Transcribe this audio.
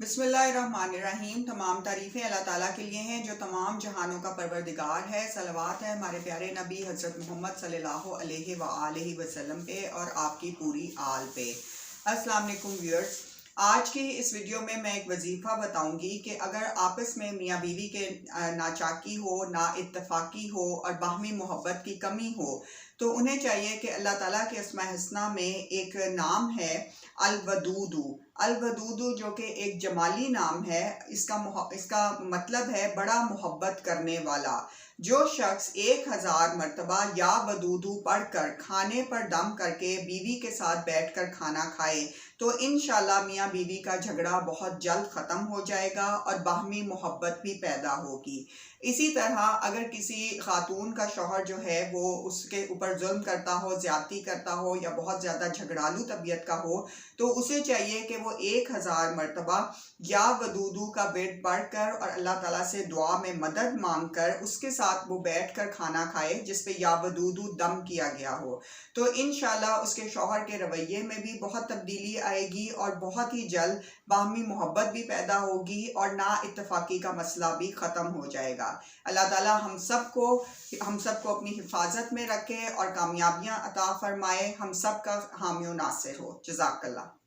بسم اللہ الرحمن الرحیم۔ تمام تعریفیں اللہ تعالیٰ کے لیے ہیں جو تمام جہانوں کا پروردگار ہے۔ صلوات ہے ہمارے پیارے نبی حضرت محمد صلی اللہ علیہ وآلہ وسلم پہ اور آپ کی پوری آل پہ۔ السلام علیکم ویورز، آج کی اس ویڈیو میں ایک وظیفہ بتاؤں گی کہ اگر آپس میں میاں بیوی کے ناچاکی ہو، نا اتفاقی ہو اور باہمی محبت کی کمی ہو تو انہیں چاہیے کہ اللہ تعالیٰ کے اسماء الحسنہ میں ایک نام ہے الودود۔ الودود جو کہ ایک جمالی نام ہے، اس کا مطلب ہے بڑا محبت کرنے والا۔ جو شخص 1000 مرتبہ یا ودودو پڑھ کر کھانے پر دم کر کے بیوی کے ساتھ بیٹھ کر کھانا کھائے تو انشاءاللہ میاں بیوی کا جھگڑا بہت جلد ختم ہو جائے گا اور باہمی محبت بھی پیدا ہوگی۔ اسی طرح اگر کسی خاتون کا شوہر جو ہے وہ اس کے اوپر ظلم کرتا ہو، زیادتی کرتا ہو یا بہت زیادہ جھگڑالو طبیعت کا ہو تو اسے چاہیے کہ وہ 1000 مرتبہ یا ودودو کا ورد پڑھ کر اور اللہ تعالیٰ سے دعا میں مدد مانگ کر اس کے ساتھ وہ بیٹھ کر کھانا کھائے جس پہ یا ودودو دم کیا گیا ہو، تو انشاءاللہ اس کے شوہر کے رویے میں بھی بہت تبدیلی آئے گی اور بہت ہی جلد باہمی محبت بھی پیدا ہوگی اور نا اتفاقی کا مسئلہ بھی ختم ہو جائے گا۔ اللہ تعالیٰ ہم سب کو اپنی حفاظت میں رکھے اور کامیابیاں عطا فرمائے، ہم سب کا حامی و ناصر ہو۔ جزاک اللہ۔